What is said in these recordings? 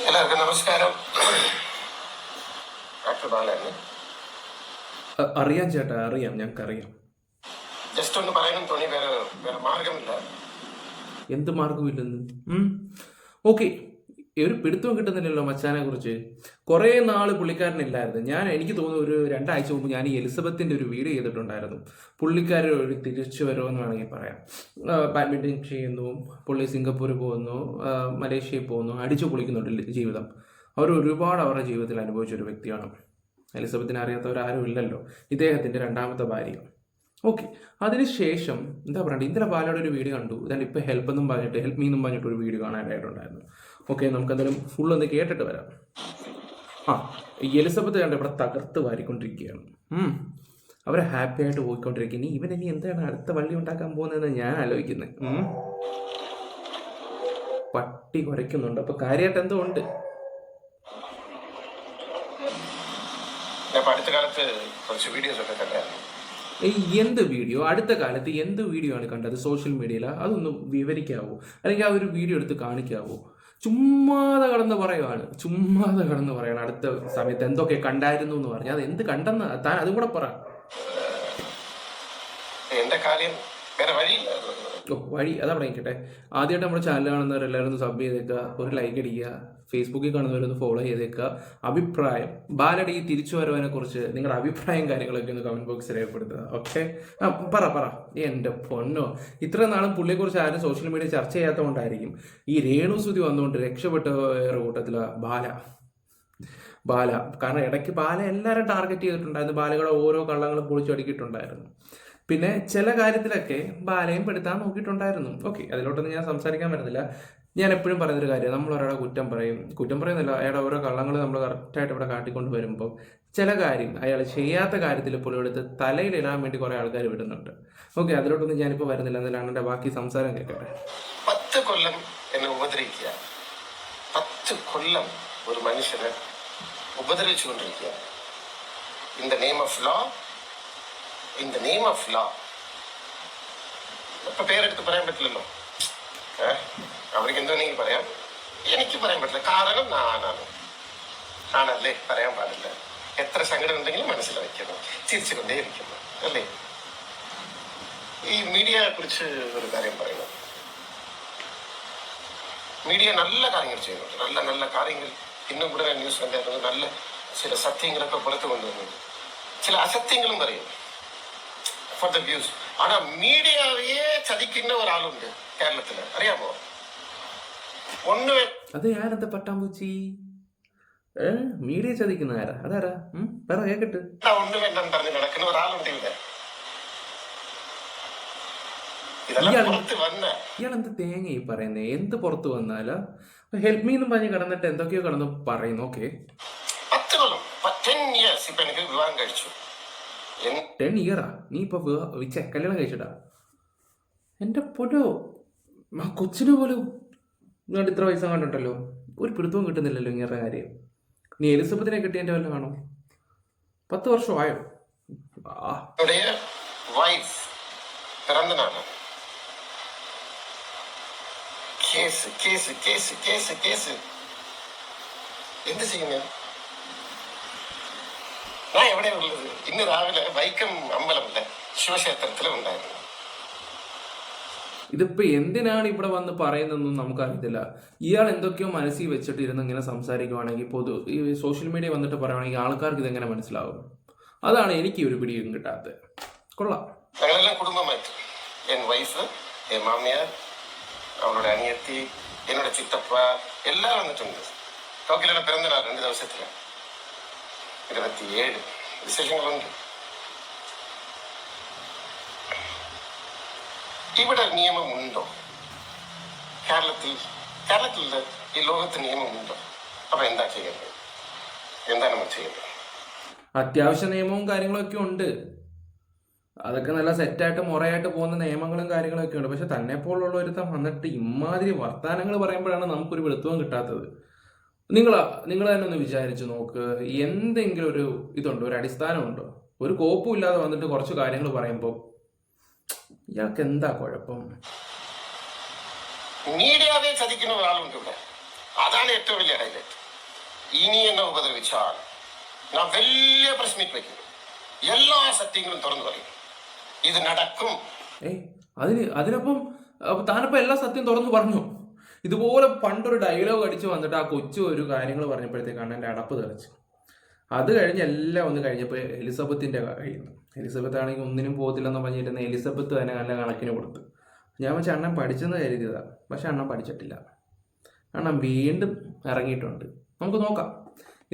എല്ലാവർക്കും നമസ്കാരം. ഡോക്ടർ ബാലന് അറിയാം ചേട്ടാ, അറിയാം, ഞങ്ങൾക്കറിയാം. ജസ്റ്റ് ഒന്ന് പറയണം തോന്നി, വേറെ വേറെ മാർഗമില്ല. എന്ത് മാർഗമില്ലെന്ന്? ഓക്കെ, ഒരു പിടുത്തവും കിട്ടുന്നില്ലല്ലോ മച്ചാനെ കുറിച്ച്. കുറേ നാൾ പുള്ളിക്കാരനില്ലായിരുന്നു. എനിക്ക് തോന്നുന്നു ഒരു 2 ആഴ്ച മുമ്പ് ഞാൻ ഈ എലിസബത്തിൻ്റെ ഒരു വീഡിയോ ചെയ്തിട്ടുണ്ടായിരുന്നു. പുള്ളിക്കാരൻ ഒരു തിരിച്ചു വരുമെന്ന് വേണമെങ്കിൽ പറയാം. ബാഡ്മിൻ്റൺ ചെയ്യുന്നു, പുള്ളി സിംഗപ്പൂർ പോകുന്നു, മലേഷ്യയിൽ പോകുന്നു, അടിച്ചു പൊളിക്കുന്നുണ്ട് ജീവിതം. അവർ ഒരുപാട് അവരുടെ ജീവിതത്തിൽ അനുഭവിച്ചൊരു വ്യക്തിയാണ്. എലിസബത്തിനെ അറിയാത്തവരാരും ഇല്ലല്ലോ. ഇദ്ദേഹത്തിൻ്റെ 2ാമത്തെ ഭാര്യ. ഓക്കെ, അതിനുശേഷം എന്താ പറയണ്ടേ, ഇന്നലെ ബാലയുടെ ഒരു വീഡിയോ കണ്ടു. ഇതാണ് ഇപ്പോൾ ഹെൽപ്പ് മീ എന്നും പറഞ്ഞിട്ട് ഒരു വീഡിയോ കാണാനായിട്ടുണ്ടായിരുന്നു. ഓക്കെ, നമുക്കെന്തായാലും ഫുൾ ഒന്ന് കേട്ടിട്ട് വരാം. ഈ എലിസബത്ത് കണ്ട് ഇവിടെ തകർത്ത് വാരിക്കൊണ്ടിരിക്കുകയാണ്. അവരെ ഹാപ്പി ആയിട്ട് പോയിക്കൊണ്ടിരിക്കുന്നു. ഇനി എന്താണ് അടുത്ത വള്ളി ഉണ്ടാക്കാൻ പോകുന്നതെന്ന് ഞാൻ ആലോചിക്കുന്നത്. പട്ടി കുരയ്ക്കുന്നുണ്ട്, അപ്പൊ കാര്യമായിട്ട് എന്തോ ഉണ്ട്. അടുത്ത കാലത്ത് കുറച്ച് വീഡിയോസ് ഒക്കെ കണ്ടായിരുന്നു. എന്ത് വീഡിയോ? അടുത്ത കാലത്ത് എന്ത് വീഡിയോ ആണ് കണ്ടത് സോഷ്യൽ മീഡിയയിൽ? അതൊന്ന് വിവരിക്കാവോ? അല്ലെങ്കിൽ ആ ഒരു വീഡിയോ എടുത്ത് കാണിക്കാവോ? ചുമ്മാതെ കടന്ന് പറയാണ് അടുത്ത സമയത്ത് എന്തൊക്കെ കണ്ടായിരുന്നു എന്ന് പറഞ്ഞു. അത് എന്ത് കണ്ടെന്ന് താൻ അതും കൂടെ പറ. എന്റെ കാര്യം വേറെ വഴിയില്ല. വഴി അതാ പറയിക്കട്ടെ. ആദ്യമായിട്ട് നമ്മുടെ ചാനൽ കാണുന്നവരെല്ലാവരും ഒന്ന് സബ് ചെയ്തേക്കുക, ഒരു ലൈക്ക് അടിക്കുക, ഫേസ്ബുക്കിൽ കാണുന്നവരൊന്ന് ഫോളോ ചെയ്തേക്കുക. അഭിപ്രായം, ബാലയുടെ ഈ തിരിച്ചു വരവിനെ കുറിച്ച് നിങ്ങളുടെ അഭിപ്രായം കാര്യങ്ങളൊക്കെ ഒന്ന് കമന്റ് ബോക്സിൽ രേഖപ്പെടുത്തുക. ഓക്കെ, പറ. എൻ്റെ പൊന്നോ, ഇത്ര നാളും പുള്ളിയെക്കുറിച്ച് ആരും സോഷ്യൽ മീഡിയ ചർച്ച ചെയ്യാത്തതുകൊണ്ടായിരിക്കും ഈ രേണുസുതി വന്നുകൊണ്ട് രക്ഷപ്പെട്ട കൂട്ടത്തില ബാല. കാരണം ഇടയ്ക്ക് ബാല എല്ലാവരും ടാർഗറ്റ് ചെയ്തിട്ടുണ്ടായിരുന്നു. ബാലകളെ ഓരോ കള്ളങ്ങളും പൊളിച്ചടുക്കിയിട്ടുണ്ടായിരുന്നു. പിന്നെ ചില കാര്യത്തിലൊക്കെ ബാലയും പെടുത്താൻ നോക്കിയിട്ടുണ്ടായിരുന്നു. ഓക്കെ, അതിലോട്ടൊന്നും ഞാൻ സംസാരിക്കാൻ പറ്റുന്നില്ല. ഞാൻ എപ്പോഴും പറയുന്നൊരു കാര്യം, നമ്മൾ ഒരാളെ കുറ്റം പറയുന്നില്ല, അയാളുടെ ഓരോ കള്ളങ്ങൾ നമ്മൾ കറക്റ്റായിട്ട് ഇവിടെ കാട്ടിക്കൊണ്ട് വരുമ്പോൾ ചില കാര്യം അയാൾ ചെയ്യാത്ത കാര്യത്തിൽ പോലും എടുത്ത് തലയിലിടാൻ വേണ്ടി കുറേ ആൾക്കാർ വിടുന്നുണ്ട്. ഓക്കെ, അതിലോട്ടൊന്നും ഞാനിപ്പോൾ വരുന്നില്ല. എന്നാലും എൻ്റെ ബാക്കി സംസാരം കേൾക്കട്ടെ. 10 കൊല്ലം എന്നെ ഉപദ്രവിക്കുക, 10 കൊല്ലം ഒരു മനുഷ്യനെ ഉപദ്രവിച്ചുകൊണ്ടിരിക്കുക. In the name of law. ഇപ്പൊ പേരെടുത്ത് പറയാൻ പറ്റില്ലല്ലോ. അവർക്ക് എന്തുവേണമെങ്കിൽ പറയാം, എനിക്ക് പറയാൻ പറ്റില്ല. കാരണം ആണല്ലേ, പറയാൻ പാടില്ല. എത്ര സങ്കടം ഉണ്ടെങ്കിലും മനസ്സിൽ വയ്ക്കണം, ചിരിച്ചുകൊണ്ടേ ഇരിക്കുന്നു അല്ലേ. ഈ മീഡിയയെ കുറിച്ച് ഒരു കാര്യം പറയുന്നു. മീഡിയ നല്ല കാര്യങ്ങൾ ചെയ്യുന്നുണ്ട്, നല്ല നല്ല കാര്യങ്ങൾ. ഇന്നും കൂടെ ന്യൂസ് കണ്ടായിരുന്നു. നല്ല ചില സത്യങ്ങളൊക്കെ പുറത്തു കൊണ്ടുവന്നു, ചില അസത്യങ്ങളും പറയും ഫോർ ദ വ്യൂസ്. ആണാ മീഡിയയെ ചതിക്കുന്ന ഒരാളുണ്ട് കേരളത്തില്, അറിയാമോ? അത് ഞാനെന്താ പട്ടാമ്പൂച്ചി? മീഡിയ ചതിക്കുന്ന ആരാ? അതാരാ? പറ കേക്കട്ട്. ഒന്നുമെന്നും പറഞ്ഞ് നടക്കുന്ന ഒരാളുണ്ട് ഇവിടെ. ഇയാളെന്ത് തേങ്ങ ഈ പറയുന്നേ? എന്ത് പുറത്തു വന്നാലാ? ഹെൽപ്പ് മീ എന്നും പറഞ്ഞ് കിടന്നിട്ട് എന്തൊക്കെയോ കിടന്ന് പറയുന്നു. ഓക്കെ, 10 years ഇപ്പൊ എനിക്ക് വിവാഹം കഴിച്ചു. 10 ഇയറാ? നീ ഇപ്പൊ കല്യാണം കഴിച്ചിട്ടാ? എന്റെ പൊന്നോ, ആ കൊച്ചിനെ പോലും ഇങ്ങോട്ട് ഇത്ര പൈസ കണ്ടിട്ടല്ലോ. ഒരു പിടുത്തവും കിട്ടുന്നില്ലല്ലോ ഇങ്ങനെ കാര്യം. നീ എലിസബത്തിനെ കിട്ടിയതിന്റെ വല്ല കാണോ? 10 വർഷമായോ? വൈഫ് പിറന്നനാണ്. കേസ് എന്ത് ചെയ്യുന്നു? ഞാൻ എവിടെയാ ഉള്ളത്? ഇന്ന് രാവിലെ വൈക്കം അമ്പലമില്ല, ശിവക്ഷേത്രത്തിലും ഉണ്ടായിരുന്നു. ഇതിപ്പോ എന്തിനാണ് ഇവിടെ വന്ന് പറയുന്നതെന്നും നമുക്കറിയത്തില്ല. ഇയാൾ എന്തൊക്കെയോ മനസ്സിൽ വെച്ചിട്ട് ഇരുന്ന് ഇങ്ങനെ സംസാരിക്കുവാണെങ്കിൽ ഈ സോഷ്യൽ മീഡിയ വന്നിട്ട് പറയുവാണെങ്കിൽ ആൾക്കാർക്ക് ഇതെങ്ങനെ മനസ്സിലാവും? അതാണ് എനിക്ക് ഒരു പിടിയും കിട്ടാത്തത്. കൊള്ളാം. ഞങ്ങളെല്ലാം കുടുംബമായിട്ട്, എൻ വൈഫ്, എൻ മാമിയാർ, അവളുടെ അനിയത്തി, എന്നോട് ചിത്തപ്പ എല്ലാവരും വന്നിട്ടുണ്ട്. ടോക്കിലാണ് പിറന്നാൾ 2 ദിവസത്തില് 27 വിശേഷങ്ങളുണ്ട്. ഇവിടെ നിയമമുണ്ടോ? കേരളത്തിൽ ഈ ലോകത്ത് നിയമമുണ്ടോ? അപ്പൊ എന്താ ചെയ്യേണ്ടത്? എന്താണ് നമ്മൾ ചെയ്യേണ്ടത്? അത്യാവശ്യ നിയമവും കാര്യങ്ങളൊക്കെ ഉണ്ട്. അതൊക്കെ നല്ല സെറ്റായിട്ട് മുറയായിട്ട് പോകുന്ന നിയമങ്ങളും കാര്യങ്ങളൊക്കെ ഉണ്ട്. പക്ഷെ തന്നെ പോലുള്ള ഒരുത്തം വന്നിട്ട് ഇമാതിരി വർത്താനങ്ങൾ പറയുമ്പോഴാണ് നമുക്കൊരു വെളുത്തവും കിട്ടാത്തത്. നിങ്ങൾ തന്നെ ഒന്ന് വിചാരിച്ചു നോക്ക്. എന്തെങ്കിലും ഒരു ഇതുണ്ടോ, ഒരു അടിസ്ഥാനമുണ്ടോ? ഒരു കോപ്പും ഇല്ലാതെ വന്നിട്ട് കുറച്ച് കാര്യങ്ങൾ പറയുമ്പോൾ ഇയാൾക്ക് എന്താ കുഴപ്പം? മീഡിയയെ ചതിക്കുന്ന ഒരാളുണ്ട് ഇവിടെ. അതാണ് ഏറ്റവും വലിയ ഹൈലൈറ്റ്. ഇനി എന്നെ ഉപദ്രവിച്ചാൽ ഞാൻ വലിയ പ്രസ് മീറ്റ് വയ്ക്കും, എല്ലാ സത്യങ്ങളും തുറന്നു പറയും. ഇത് നടക്കും. അതിനപ്പം താനപ്പം എല്ലാ സത്യം തുറന്നു പറഞ്ഞു. ഇതുപോലെ പണ്ടൊരു ഡയലോഗ് അടിച്ച് വന്നിട്ട് ആ കൊച്ചു ഒരു കാര്യങ്ങൾ പറഞ്ഞപ്പോഴത്തേക്കാണ് എൻ്റെ അടപ്പ് തെറിച്ച്. അത് കഴിഞ്ഞ് എല്ലാം ഒന്ന് കഴിഞ്ഞപ്പോൾ എലിസബത്തിൻ്റെ കഴിയുന്നു. എലിസബത്ത് ആണെങ്കിൽ ഒന്നിനും പോകത്തില്ലെന്ന് പറഞ്ഞിരുന്ന എലിസബത്ത് തന്നെ നല്ല കണക്കിന് കൊടുത്തു. ഞാൻ വെച്ചാൽ അണ്ണൻ പഠിച്ചെന്ന് കരുതിയതാണ്, പക്ഷെ അണ്ണൻ പഠിച്ചിട്ടില്ല. അണ്ണൻ വീണ്ടും ഇറങ്ങിയിട്ടുണ്ട്. നമുക്ക് നോക്കാം.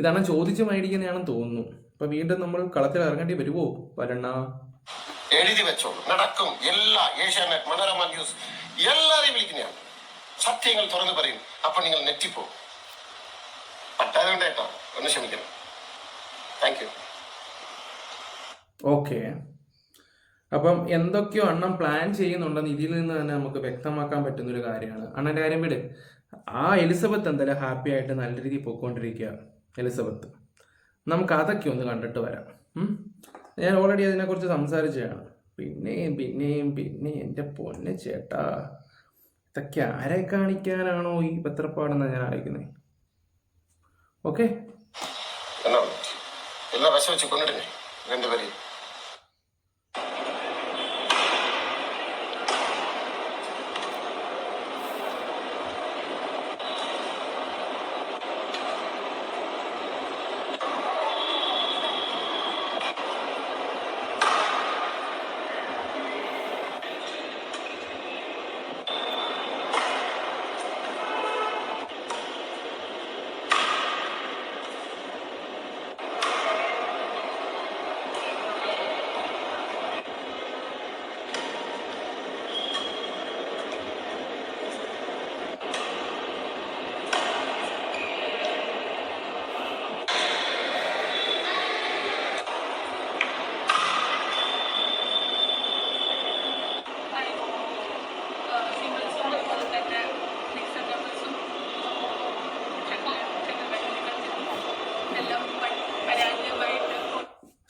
ഇതാണ് ചോദിച്ച് മേടിക്കുന്നതാണെന്ന് തോന്നുന്നു. അപ്പൊ വീണ്ടും നമ്മൾ കളത്തിൽ ഇറങ്ങേണ്ടി വരുമോ വരണ്ണ? എഴുതി വെച്ചോളൂ, നടക്കും. എല്ലാ ഏഷ്യാനെറ്റ്, മനോരമ ന്യൂസ് എല്ലാരെയും വിളിക്കുന്നതാണ്. സത്യങ്ങൾ തുറന്നു പറയും. അപ്പൊ നിങ്ങൾ നെറ്റിപ്പോ പട്ടാതുകൊണ്ടേട്ടോ ഒന്ന് ക്ഷമിക്കണം. Thank you. ഓക്കെ, അപ്പം എന്തൊക്കെയോ അണ്ണൻ പ്ലാൻ ചെയ്യുന്നുണ്ടെന്ന് ഇതിൽ നിന്ന് തന്നെ നമുക്ക് വ്യക്തമാക്കാൻ പറ്റുന്നൊരു കാര്യമാണ്. അണ്ണൻ്റെ കാര്യം വിട്. ആ എലിസബത്ത് എന്തായാലും ഹാപ്പി ആയിട്ട് നല്ല രീതിയിൽ പോയിക്കൊണ്ടിരിക്കുക. എലിസബത്ത്, നമുക്ക് അതൊക്കെ ഒന്ന് കണ്ടിട്ട് വരാം. ഞാൻ ഓൾറെഡി അതിനെക്കുറിച്ച് സംസാരിച്ചതാണ്. പിന്നെയും എൻ്റെ പൊന്നെ ചേട്ടാ, ഇതൊക്കെ ആരെ കാണിക്കാനാണോ ഈ പത്രപ്പാടെന്ന് ഞാൻ ആലോചിക്കുന്നത്. ഓക്കെ, എല്ലാ വശം വെച്ച് കൊണ്ടിരുന്നേ രണ്ടുപേരെയും.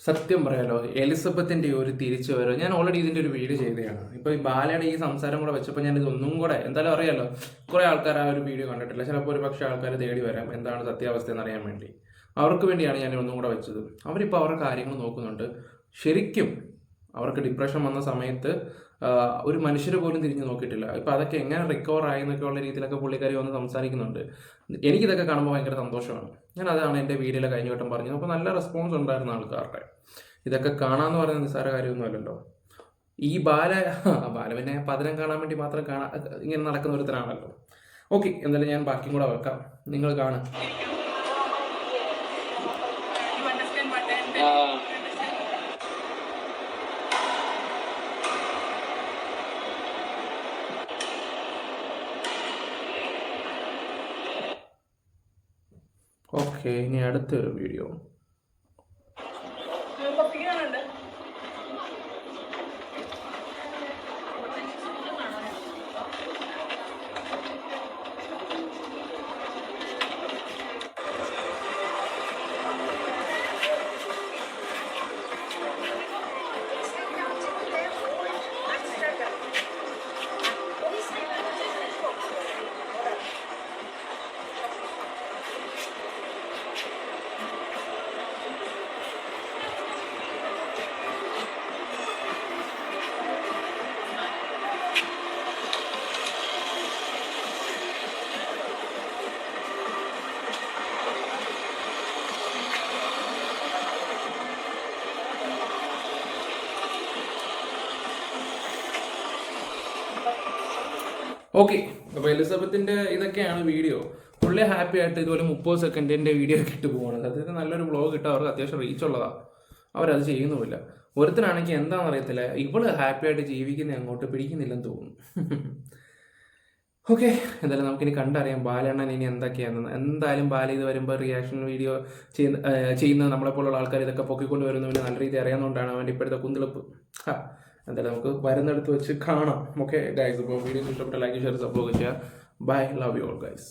സത്യം പറയാലോ, എലിസബത്തിൻ്റെ ഒരു തിരിച്ചു വരവ് ഞാൻ ഓൾറെഡി ഇതിൻ്റെ ഒരു വീഡിയോ ചെയ്തതാണ്. ഇപ്പോൾ ഈ ബാലയുടെ ഈ സംസാരം കൂടെ വെച്ചപ്പോൾ ഞാൻ ഇതൊന്നും കൂടെ, എന്തായാലും അറിയാലോ, കുറേ ആൾക്കാർ ആ ഒരു വീഡിയോ കണ്ടിട്ടില്ല. ചിലപ്പോൾ ഒരു പക്ഷേ ആൾക്കാർ തേടി വരാം എന്താണ് സത്യാവസ്ഥ എന്നറിയാൻ വേണ്ടി. അവർക്ക് വേണ്ടിയാണ് ഞാൻ ഒന്നും കൂടെ വെച്ചത്. അവരിപ്പോൾ അവരുടെ കാര്യങ്ങൾ നോക്കുന്നുണ്ട്. ശരിക്കും അവർക്ക് ഡിപ്രഷൻ വന്ന സമയത്ത് ഒരു മനുഷ്യരെ പോലും തിരിഞ്ഞു നോക്കിയിട്ടില്ല. ഇപ്പം അതൊക്കെ എങ്ങനെ റിക്കവർ ആയി എന്നൊക്കെ ഉള്ള രീതിയിലൊക്കെ പുള്ളിക്കാരി വന്ന് സംസാരിക്കുന്നുണ്ട്. എനിക്കിതൊക്കെ കാണുമ്പോൾ ഭയങ്കര സന്തോഷമാണ്. ഞാൻ അതാണ് എൻ്റെ വീഡിയോയിലെ കഴിഞ്ഞ വട്ടം പറഞ്ഞത്. അപ്പോൾ നല്ല റെസ്പോൺസ് ഉണ്ടായിരുന്ന ആൾക്കാരുടെ. ഇതൊക്കെ കാണാമെന്ന് പറയുന്ന നിസ്സാര കാര്യമൊന്നുമല്ലല്ലോ. ഈ ബാല പിന്നെ പതനം കാണാൻ വേണ്ടി മാത്രം ഇങ്ങനെ നടക്കുന്ന ഒരുത്തരാണല്ലോ. ഓക്കെ, എന്തായാലും ഞാൻ ബാക്കിയും കൂടെ വെക്കാം, നിങ്ങൾ കാണും. ഓക്കെ, ഇനി അടുത്തൊരു വീഡിയോ. ഓക്കെ, അപ്പോൾ എലിസബത്തിൻ്റെ ഇതൊക്കെയാണ് വീഡിയോ. പുള്ളി ഹാപ്പി ആയിട്ട് ഇതുപോലെ 30 സെക്കൻഡിൻ്റെ വീഡിയോ ഒക്കെ ഇട്ട് പോകുന്നത്. അതായത് നല്ലൊരു വ്ളോഗ് കിട്ടുക, അവർക്ക് അത്യാവശ്യം റീച്ച് ഉള്ളതാണ്. അവരത് ചെയ്യുന്നുമില്ല. ഒരുത്തനാണെങ്കിൽ എന്താണെന്ന് അറിയത്തില്ല, ഇവള് ഹാപ്പി ആയിട്ട് ജീവിക്കുന്ന അങ്ങോട്ട് പിടിക്കുന്നില്ലെന്ന് തോന്നുന്നു. ഓക്കെ, എന്തായാലും നമുക്കിനി കണ്ടറിയാം ബാലണ്ണൻ ഇനി എന്തൊക്കെയാണെന്ന്. എന്തായാലും ബാല ഇത് വരുമ്പോൾ റിയാക്ഷൻ വീഡിയോ ചെയ്യുന്ന നമ്മളെപ്പോലുള്ള ആൾക്കാർ ഇതൊക്കെ പൊക്കിക്കൊണ്ട് വരുന്നവന് നല്ല രീതി അറിയാവുന്നതുകൊണ്ടാണ് അവൻ്റെ ഇപ്പോഴത്തെ കുന്തിളപ്പ്. എന്തായാലും നമുക്ക് വരുന്നിടത്ത് വെച്ച് കാണാം. ഓക്കെ ഗൈസ്, ഇപ്പോൾ വീഡിയോ ഇഷ്ടപ്പെട്ട ലൈക്ക്, ഷെയർ, സബ്സ്ക്രൈബ് ചെയ്യുക. Bye, love you all guys.